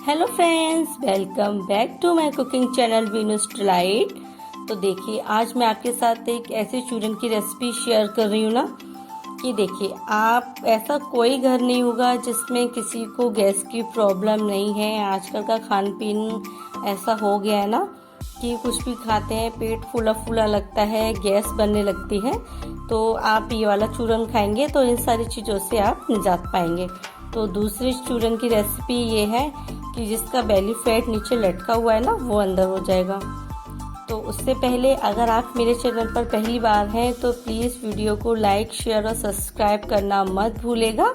Hello friends, welcome back to my cooking channel Veenu's delight. तो देखिए, आज मैं आपके साथ एक ऐसे चूरन की रेसिपी शेयर कर रही हूँ ना कि देखिए, आप ऐसा कोई घर नहीं होगा जिसमें किसी को गैस की प्रॉब्लम नहीं है। आजकल का खान पीन ऐसा हो गया है ना कि कुछ भी खाते हैं पेट फूला फूला लगता है, गैस बनने लगती है। तो आप ये वाला चूरन खाएंगे तो इन सारी चीज़ों से आप निजात पाएंगे। तो दूसरी चूरन की रेसिपी ये है कि जिसका बेली फैट नीचे लटका हुआ है ना, वो अंदर हो जाएगा। तो उससे पहले अगर आप मेरे चैनल पर पहली बार हैं तो प्लीज़ वीडियो को लाइक, शेयर और सब्सक्राइब करना मत भूलेगा।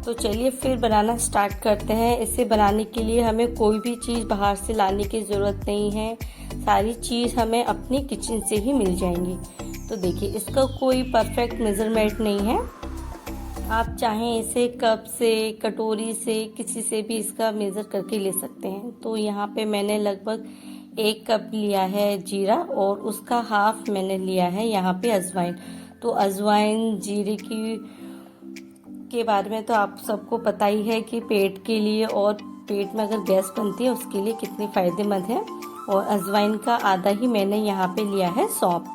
तो चलिए फिर बनाना स्टार्ट करते हैं। इसे बनाने के लिए हमें कोई भी चीज़ बाहर से लाने की ज़रूरत नहीं है, सारी चीज़ हमें अपनी किचन से ही मिल जाएंगी। तो देखिए, इसका कोई परफेक्ट मेज़रमेंट नहीं है। आप चाहें इसे कप से, कटोरी से, किसी से भी इसका मेज़र करके ले सकते हैं। तो यहाँ पे मैंने लगभग 1 कप लिया है जीरा और उसका हाफ मैंने लिया है यहाँ पे अजवाइन। तो अजवाइन जीरे के बारे में तो आप सबको पता ही है कि पेट के लिए और पेट में अगर गैस बनती है उसके लिए कितनी फ़ायदेमंद है। और अजवाइन का आधा ही मैंने यहाँ पे लिया है सौंफ,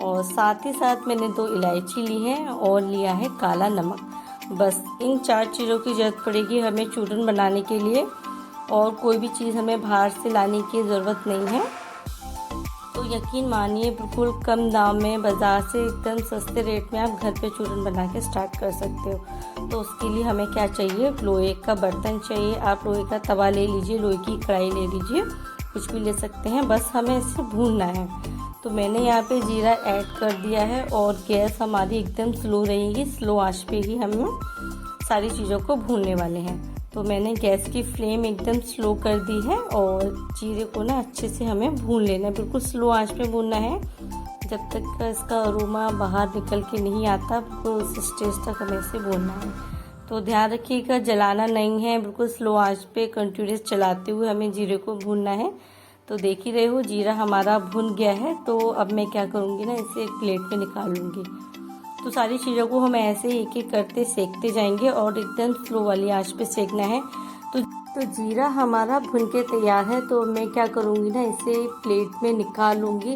और साथ ही साथ मैंने 2 इलायची ली है और लिया है काला नमक। बस इन 4 चीज़ों की ज़रूरत पड़ेगी हमें चूरन बनाने के लिए, और कोई भी चीज़ हमें बाहर से लाने की ज़रूरत नहीं है। तो यकीन मानिए, बिल्कुल कम दाम में बाज़ार से एकदम सस्ते रेट में आप घर पे चूरन बना के स्टार्ट कर सकते हो। तो उसके लिए हमें क्या चाहिए, लोहे का बर्तन चाहिए। आप लोहे का तवा ले लीजिए, लोहे की कढ़ाई ले लीजिए, कुछ भी ले सकते हैं। बस हमें इसे भूनना है। तो मैंने यहाँ पे जीरा ऐड कर दिया है और गैस हमारी एकदम स्लो रहेगी। स्लो आंच पे ही हम सारी चीज़ों को भूनने वाले हैं। तो मैंने गैस की फ्लेम एकदम स्लो कर दी है और जीरे को ना अच्छे से हमें भून लेना है। बिल्कुल स्लो आंच पे भूनना है जब तक का इसका अरोमा बाहर निकल के नहीं आता। बिल्कुल उस स्टेज तक हमें इसे भूनना है। तो ध्यान रखिएगा, जलाना नहीं है, बिल्कुल स्लो आंच पे कंटिन्यूस चलाते हुए हमें जीरे को भूनना है। तो देख ही रहे हो, जीरा हमारा भुन गया है। तो अब मैं क्या करूँगी ना, इसे एक प्लेट में निकाल लूँगी। तो सारी चीज़ों को हम ऐसे एक एक करते सेकते जाएंगे और एकदम स्लो वाली आंच पे सेकना है। तो जीरा हमारा भुन के तैयार है। तो मैं क्या करूँगी ना, इसे प्लेट में निकाल लूँगी।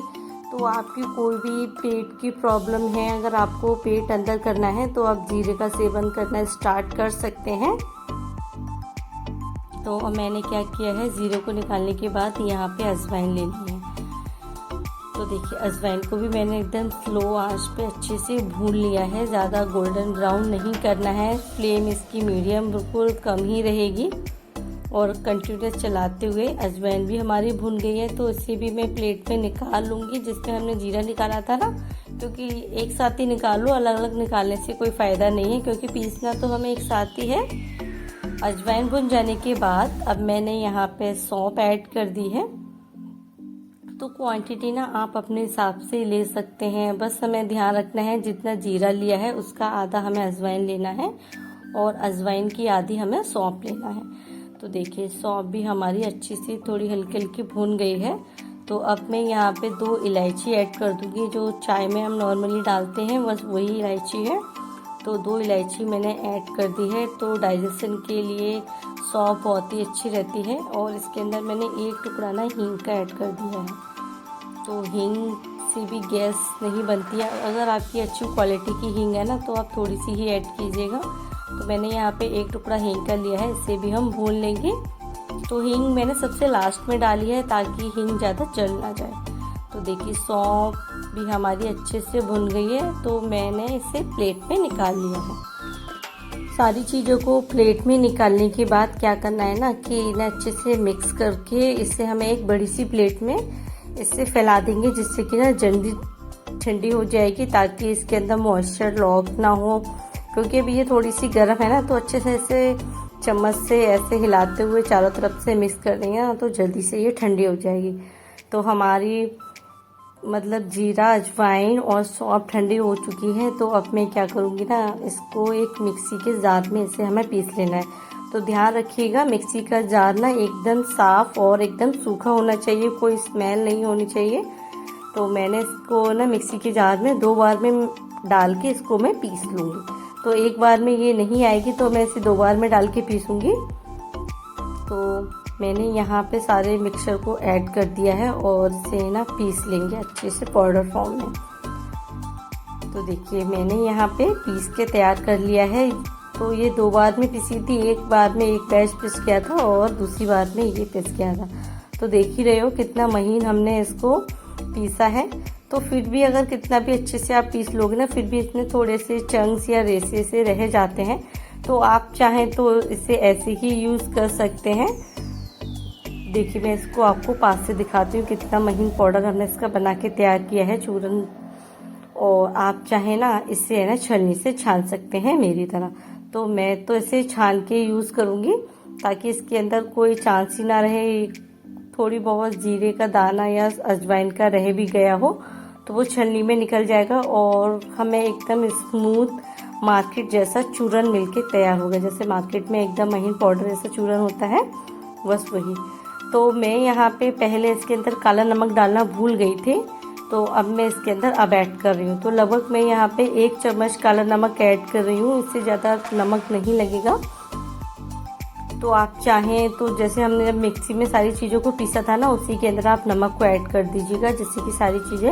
तो आपकी कोई भी पेट की प्रॉब्लम है, अगर आपको पेट अंदर करना है तो आप जीरे का सेवन करना स्टार्ट कर सकते हैं। तो मैंने क्या किया है, जीरे को निकालने के बाद यहाँ पे अजवाइन ले ली है। तो देखिए, अजवाइन को भी मैंने एकदम स्लो आंच पे अच्छे से भून लिया है। ज़्यादा गोल्डन ब्राउन नहीं करना है, फ्लेम इसकी मीडियम बिल्कुल कम ही रहेगी। और कंटिन्यूस चलाते हुए अजवाइन भी हमारी भून गई है। तो इसे भी मैं प्लेट में निकाल लूँगी जिसमें हमने जीरा निकाला था ना, क्योंकि एक साथ ही निकालो, अलग अलग निकालने से कोई फ़ायदा नहीं है, क्योंकि पीसना तो हमें एक साथ ही है। अजवाइन भुन जाने के बाद अब मैंने यहाँ पे सौंफ ऐड कर दी है। तो क्वांटिटी ना आप अपने हिसाब से ले सकते हैं। बस हमें ध्यान रखना है, जितना जीरा लिया है उसका आधा हमें अजवाइन लेना है और अजवाइन की आधी हमें सौंफ लेना है। तो देखिए, सौंफ भी हमारी अच्छी सी थोड़ी हल्की हल्की भून गई है। तो अब मैं यहाँ पे 2 इलायची ऐड कर दूँगी। जो चाय में हम नॉर्मली डालते हैं बस वही इलायची है। तो 2 इलायची मैंने ऐड कर दी है। तो डाइजेशन के लिए सौंफ बहुत ही अच्छी रहती है। और इसके अंदर मैंने 1 टुकड़ा ना हींग का ऐड कर दिया है। तो हींग से भी गैस नहीं बनती है। अगर आपकी अच्छी क्वालिटी की हींग है ना तो आप थोड़ी सी ही ऐड कीजिएगा। तो मैंने यहाँ पे 1 टुकड़ा हींग का लिया है, इसे भी हम भून लेंगे। तो हींग मैंने सबसे लास्ट में डाली है ताकि हींग ज़्यादा जल ना जाए। तो देखिए, सौंफ भी हमारी अच्छे से भुन गई है। तो मैंने इसे प्लेट में निकाल लिया है। सारी चीज़ों को प्लेट में निकालने के बाद क्या करना है ना कि इन्हें अच्छे से मिक्स करके इसे हमें एक बड़ी सी प्लेट में इससे फैला देंगे, जिससे कि ना जल्दी ठंडी हो जाएगी, ताकि इसके अंदर मॉइस्चर लॉक ना हो। क्योंकि अभी ये थोड़ी सी गर्म है ना, तो अच्छे से ऐसे चम्मच से ऐसे हिलाते हुए चारों तरफ से मिक्स कर देंगे ना, तो जल्दी से ये ठंडी हो जाएगी। तो हमारी मतलब जीरा, अजवाइन और सौंफ ठंडी हो चुकी है। तो अब मैं क्या करूँगी ना, इसको एक मिक्सी के जार में इसे हमें पीस लेना है। तो ध्यान रखिएगा, मिक्सी का जार ना एकदम साफ़ और एकदम सूखा होना चाहिए, कोई स्मेल नहीं होनी चाहिए। तो मैंने इसको ना मिक्सी के जार में 2 बार में डाल के इसको मैं पीस लूँगी। तो एक बार में ये नहीं आएगी, तो मैं इसे 2 बार में डाल के पीसूँगी। तो मैंने यहाँ पे सारे मिक्सचर को ऐड कर दिया है और इसे ना पीस लेंगे अच्छे से पाउडर फॉर्म में। तो देखिए मैंने यहाँ पे पीस के तैयार कर लिया है। तो ये 2 बार में पिसी थी, एक बार में एक बैच पिस गया था और दूसरी बार में ये पिस गया था। तो देख ही रहे हो कितना महीन हमने इसको पीसा है। तो फिर भी अगर कितना भी अच्छे से आप पीस लोगे ना, फिर भी इसमें थोड़े से चंक्स या रेसे से रह जाते हैं। तो आप चाहें तो इसे ऐसे ही यूज़ कर सकते हैं। देखिए मैं इसको आपको पास से दिखाती हूँ कितना महीन पाउडर हमने इसका बना के तैयार किया है चूरन। और आप चाहें ना इससे है ना छलनी से छान सकते हैं मेरी तरह। तो मैं तो इसे छान के यूज़ करूँगी ताकि इसके अंदर कोई चांस ही ना रहे थोड़ी बहुत जीरे का दाना या अजवाइन का रह भी गया हो तो वो छलनी में निकल जाएगा और हमें एकदम स्मूथ मार्केट जैसा चूरन मिलके तैयार होगा। जैसे मार्केट में एकदम महीन पाउडर जैसा चूरन होता है, बस वही। तो मैं यहाँ पे पहले इसके अंदर काला नमक डालना भूल गई थी, तो अब मैं इसके अंदर अब ऐड कर रही हूँ। तो लगभग मैं यहाँ पे 1 चम्मच काला नमक ऐड कर रही हूँ, इससे ज़्यादा नमक नहीं लगेगा। तो आप चाहें तो जैसे हमने जब मिक्सी में सारी चीज़ों को पीसा था ना, उसी के अंदर आप नमक को ऐड कर दीजिएगा जिससे कि सारी चीज़ें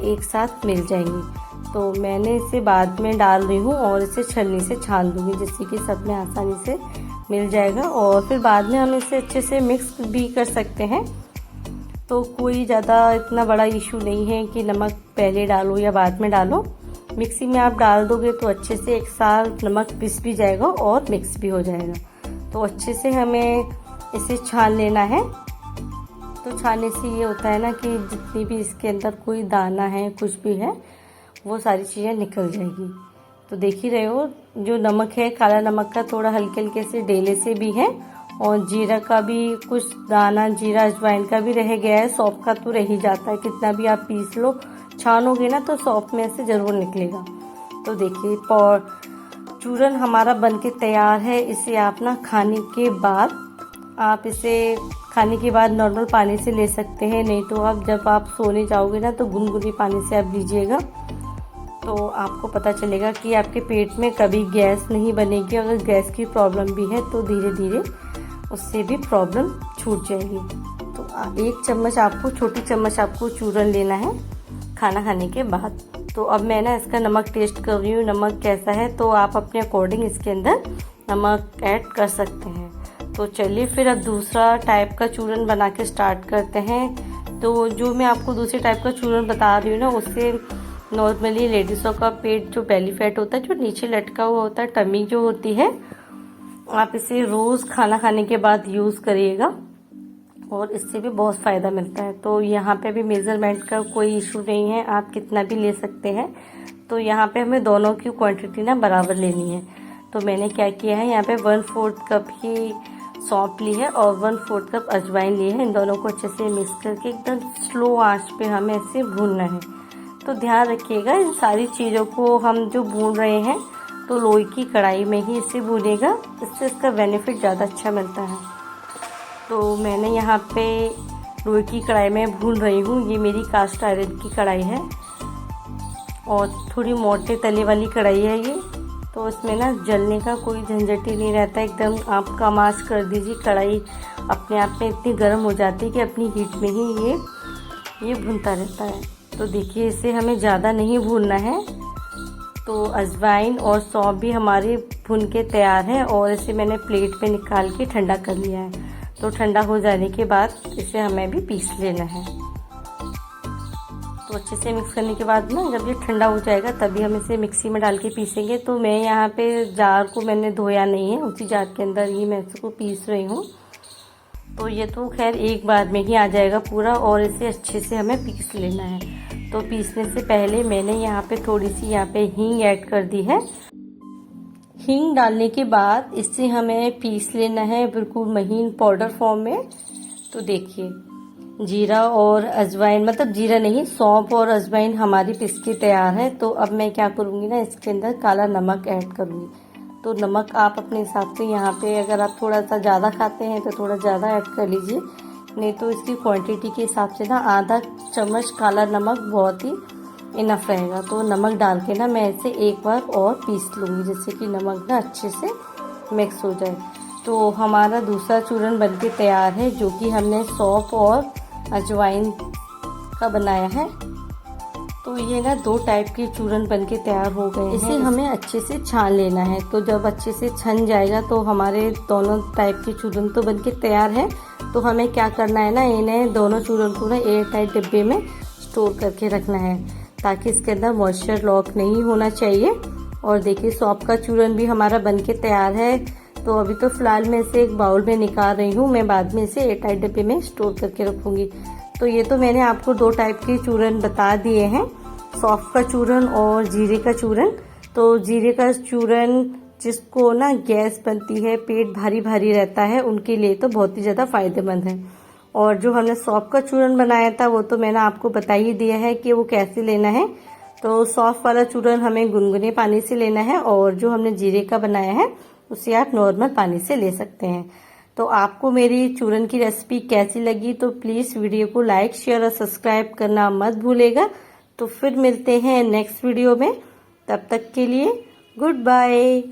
एक साथ मिल जाएंगी। तो मैंने इसे बाद में डाल रही हूँ और इसे छलनी से छान दूँगी जिससे कि सब में आसानी से मिल जाएगा। और फिर बाद में हम इसे अच्छे से मिक्स भी कर सकते हैं। तो कोई ज़्यादा इतना बड़ा इशू नहीं है कि नमक पहले डालो या बाद में डालो। मिक्सी में आप डाल दोगे तो अच्छे से एक साथ नमक पिस भी जाएगा और मिक्स भी हो जाएगा। तो अच्छे से हमें इसे छान लेना है। तो छानने से ये होता है ना कि जितनी भी इसके अंदर कोई दाना है कुछ भी है वो सारी चीज़ें निकल जाएगी। तो देख ही रहे हो जो नमक है काला नमक का थोड़ा हल्के हल्के से डेले से भी है और जीरा का भी कुछ दाना, जीरा अजवाइन का भी रह गया है। सौंफ का तो रह ही जाता है, कितना भी आप पीस लो छानोगे ना तो सौंफ में से ज़रूर निकलेगा। तो देखिए चूरन हमारा बनके तैयार है। इसे आप ना खाने के बाद नॉर्मल पानी से ले सकते हैं, नहीं तो आप जब आप सोने जाओगे ना तो गुनगुनी पानी से आप लीजिएगा। तो आपको पता चलेगा कि आपके पेट में कभी गैस नहीं बनेगी। अगर गैस की प्रॉब्लम भी है तो धीरे धीरे उससे भी प्रॉब्लम छूट जाएगी। तो 1 चम्मच आपको, छोटी चम्मच आपको चूरन लेना है खाना खाने के बाद। तो अब मैं ना इसका नमक टेस्ट कर रही हूँ, नमक कैसा है। तो आप अपने अकॉर्डिंग इसके अंदर नमक ऐड कर सकते हैं। तो चलिए फिर अब दूसरा टाइप का चूरन बना के स्टार्ट करते हैं। तो जो मैं आपको दूसरे टाइप का चूरन बता रही हूँ ना, उससे नॉर्मली लेडीज़ों का पेट जो बेली फैट होता है, जो नीचे लटका हुआ होता है, टमी जो होती है, आप इसे रोज़ खाना खाने के बाद यूज़ करिएगा और इससे भी बहुत फ़ायदा मिलता है। तो यहाँ पे भी मेज़रमेंट का कोई इशू नहीं है, आप कितना भी ले सकते हैं। तो यहाँ पे हमें दोनों की क्वांटिटी ना बराबर लेनी है। तो मैंने क्या किया है, यहाँ पे 1/4 कप ही सौंफ ली है और 1/4 कप अजवाइन ली है। इन दोनों को अच्छे से मिक्स करके एकदम स्लो आंच पे हमें इसे भूनना है। तो ध्यान रखिएगा इन सारी चीज़ों को हम जो भून रहे हैं तो लोई की कढ़ाई में ही इसे भूनेगा, इससे इसका बेनिफिट ज़्यादा अच्छा मिलता है। तो मैंने यहाँ पे लोई की कढ़ाई में भून रही हूँ। ये मेरी कास्ट आयरन की कढ़ाई है और थोड़ी मोटे तले वाली कढ़ाई है ये। तो इसमें ना जलने का कोई झंझट ही नहीं रहता, एकदम आप कम आंच कर दीजिए, कढ़ाई अपने आप में इतनी गर्म हो जाती है कि अपनी हीट में ही ये भूनता रहता है। तो देखिए इसे हमें ज़्यादा नहीं भूनना है। तो अजवाइन और सौंफ भी हमारे भुन के तैयार है और इसे मैंने प्लेट पे निकाल के ठंडा कर लिया है। तो ठंडा हो जाने के बाद इसे हमें भी पीस लेना है। तो अच्छे से मिक्स करने के बाद ना जब ये ठंडा हो जाएगा तभी हम इसे मिक्सी में डाल के पीसेंगे। तो मैं यहाँ पे जार को मैंने धोया नहीं है, उसी जार के अंदर ही मैं इसको पीस रही हूँ। तो ये तो खैर एक बार में ही आ जाएगा पूरा और इसे अच्छे से हमें पीस लेना है। तो पीसने से पहले मैंने यहाँ पे थोड़ी सी यहाँ पे हींग ऐड कर दी है। हींग डालने के बाद इसे हमें पीस लेना है बिल्कुल महीन पाउडर फॉर्म में। तो देखिए जीरा और अजवाइन, मतलब जीरा नहीं, सौंफ और अजवाइन हमारी पिस के तैयार है। तो अब मैं क्या करूँगी ना, इसके अंदर काला नमक ऐड करूँगी। तो नमक आप अपने हिसाब से यहाँ पे अगर आप थोड़ा सा ज़्यादा खाते हैं तो थोड़ा ज़्यादा ऐड कर लीजिए, नहीं तो इसकी क्वांटिटी के हिसाब से ना आधा चम्मच काला नमक बहुत ही इनफ रहेगा। तो नमक डाल के ना मैं इसे एक बार और पीस लूँगी जिससे कि नमक ना अच्छे से मिक्स हो जाए। तो हमारा दूसरा चूरन बनके तैयार है, जो कि हमने सौंफ और अजवाइन का बनाया है। तो ये ना 2 टाइप के चूरन बनके तैयार हो गए हैं। इसे हमें अच्छे से छान लेना है। तो जब अच्छे से छन जाएगा तो हमारे दोनों टाइप के चूरन तो बनके तैयार है। तो हमें क्या करना है ना, इन्हें दोनों चूरन को ना एयर टाइट डिब्बे में स्टोर करके रखना है, ताकि इसके अंदर मॉइस्चर लॉक नहीं होना चाहिए। और देखिए सौंफ का चूरन भी हमारा बनके तैयार है। तो अभी तो फिलहाल मैं इसे एक बाउल में निकाल रही हूँ, मैं बाद में इसे एयर टाइट डिब्बे में स्टोर करके रखूंगी। तो ये तो मैंने आपको 2 टाइप के चूरन बता दिए हैं, सौंफ का चूरन और जीरे का चूरन। तो जीरे का चूरन जिसको ना गैस बनती है, पेट भारी भारी रहता है, उनके लिए तो बहुत ही ज़्यादा फायदेमंद है। और जो हमने सौंफ का चूरन बनाया था वो तो मैंने आपको बता ही दिया है कि वो कैसे लेना है। तो सौंफ वाला चूरन हमें गुनगुने पानी से लेना है, और जो हमने जीरे का बनाया है उसे आप नॉर्मल पानी से ले सकते हैं। तो आपको मेरी चूरन की रेसिपी कैसी लगी तो प्लीज़ वीडियो को लाइक, शेयर और सब्सक्राइब करना मत भूलेगा। तो फिर मिलते हैं नेक्स्ट वीडियो में, तब तक के लिए गुड बाय।